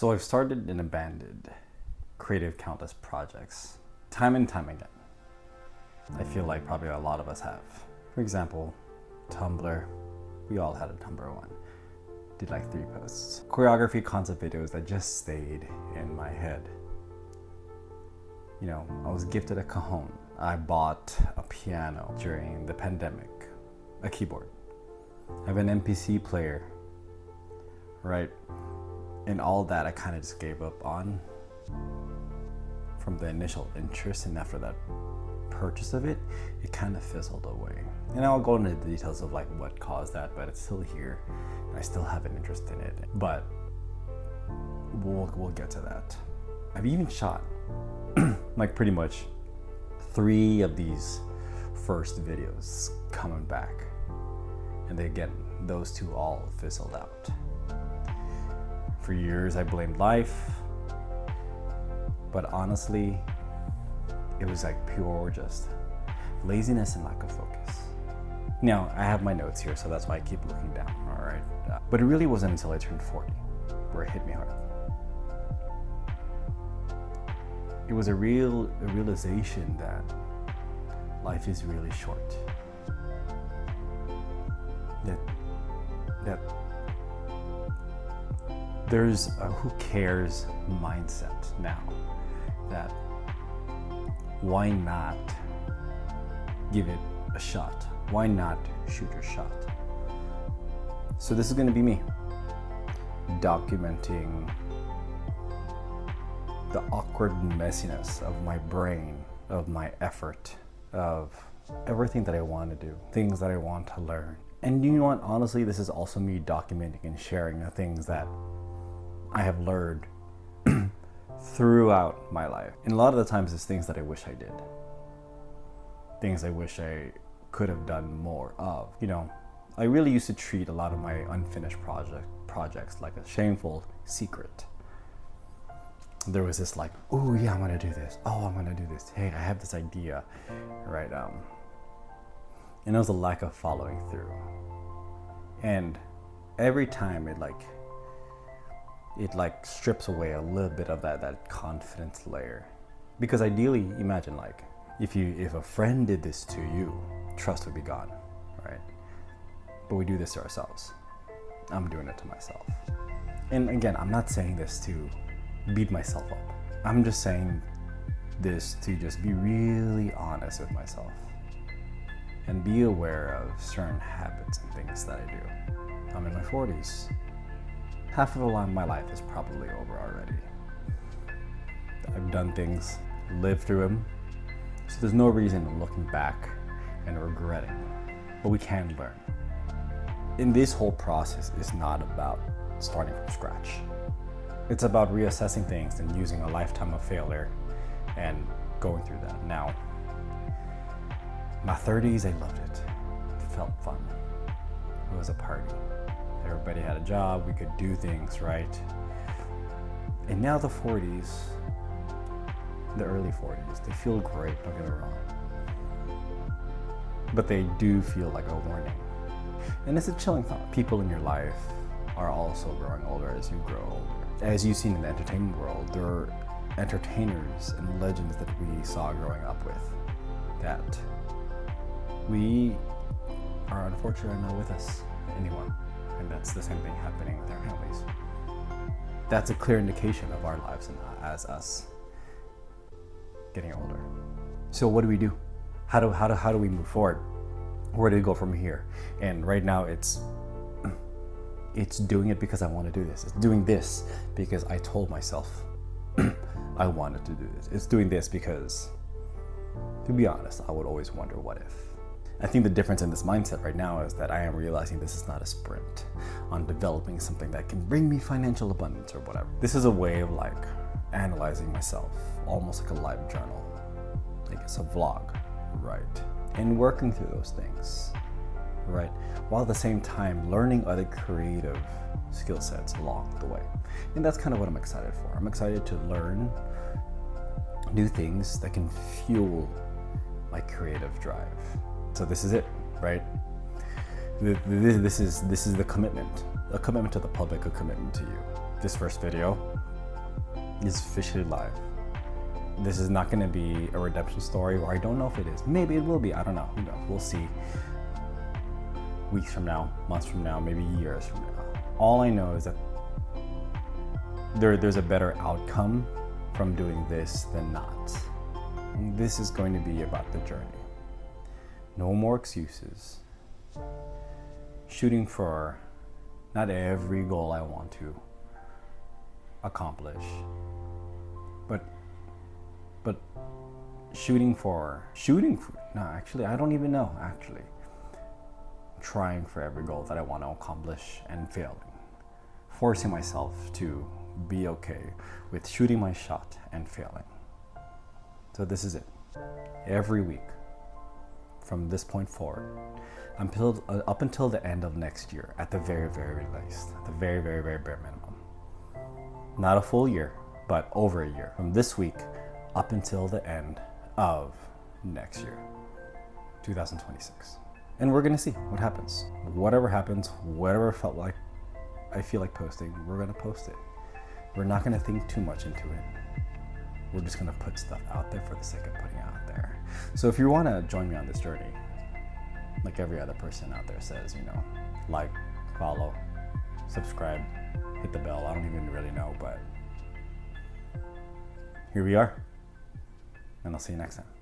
So I've started and abandoned creative countless projects, time and time again. I feel like probably a lot of us have. For example, Tumblr. We all had a Tumblr one. Did like 3 posts. Choreography concept videos that just stayed in my head. You know, I was gifted a cajon. I bought a piano during the pandemic, a keyboard. I have an MPC player, right? And all that I kind of just gave up on from the initial interest, and after that purchase of it, it kind of fizzled away. And I'll go into the details of like what caused that, but it's still here and I still have an interest in it. But we'll get to that. I've even shot like pretty much 3 of these first videos coming back. And again, those 2 all fizzled out. For years I blamed life, but honestly, it was like pure just laziness and lack of focus. Now, I have my notes here, so that's why I keep looking down, all right? But it really wasn't until I turned 40 where it hit me hard. It was a realization that life is really short. That there's a who cares mindset now. That why not give it a shot? Why not shoot your shot? So this is going to be me documenting the awkward messiness of my brain, of my effort, of everything that I want to do, things that I want to learn. And you know what? Honestly, this is also me documenting and sharing the things that I have learned throughout my life. And a lot of the times it's things that I wish I did. Things I wish I could have done more of. You know, I really used to treat a lot of my unfinished projects like a shameful secret. There was this like, oh yeah, I'm gonna do this. Oh, I'm gonna do this. Hey, I have this idea, right? And it was a lack of following through. And every time it strips away a little bit of that confidence layer. Because ideally, imagine like, if a friend did this to you, trust would be gone, right? But we do this to ourselves. I'm doing it to myself. And again, I'm not saying this to beat myself up. I'm just saying this to just be really honest with myself and be aware of certain habits and things that I do. I'm in my 40s. Half of my life is probably over already. I've done things, lived through them, so there's no reason looking back and regretting, but we can learn. And this whole process is not about starting from scratch. It's about reassessing things and using a lifetime of failure and going through that. Now, my 30s, I loved it. It felt fun. It was a party. Everybody had a job, we could do things, right? And now the 40s, the early 40s, they feel great, don't get me wrong. But they do feel like a warning. And it's a chilling thought. People in your life are also growing older as you grow older. As you've seen in the entertainment world, there are entertainers and legends that we saw growing up with that we are unfortunately not with us anymore. And that's the same thing happening with our families. That's a clear indication of our lives and as us getting older. So what do we do? How do we move forward? Where do we go from here? And right now it's doing it because I want to do this. It's doing this because I told myself I wanted to do this. It's doing this because, to be honest, I would always wonder what if. I think the difference in this mindset right now is that I am realizing this is not a sprint on developing something that can bring me financial abundance or whatever. This is a way of like analyzing myself, almost like a live journal. Like it's a vlog, right? And working through those things, right? While at the same time learning other creative skill sets along the way. And that's kind of what I'm excited for. I'm excited to learn new things that can fuel my creative drive. So this is it, right? This is the commitment, a commitment to the public, a commitment to you. This first video, is officially live. This is not going to be a redemption story, or I don't know if it is. Maybe it will be. I don't know. Who knows? We'll see. Weeks from now, months from now, maybe years from now. All I know is that there's a better outcome from doing this than not. This is going to be about the journey. No more excuses. Shooting for not every goal I want to accomplish, but shooting for, no, actually, I don't even know, actually. Trying for every goal that I want to accomplish and failing. Forcing myself to be okay with shooting my shot and failing. So this is it. Every week, from this point forward, up until the end of next year, at the very, very least, at the very, very, very bare minimum. Not a full year, but over a year. From this week up until the end of next year, 2026. And we're gonna see what happens. Whatever happens, whatever I feel like posting, we're gonna post it. We're not gonna think too much into it. We're just gonna put stuff out there for the sake of putting it out there. So if you wanna join me on this journey, like every other person out there says, like, follow, subscribe, hit the bell. I don't even really know, but here we are. And I'll see you next time.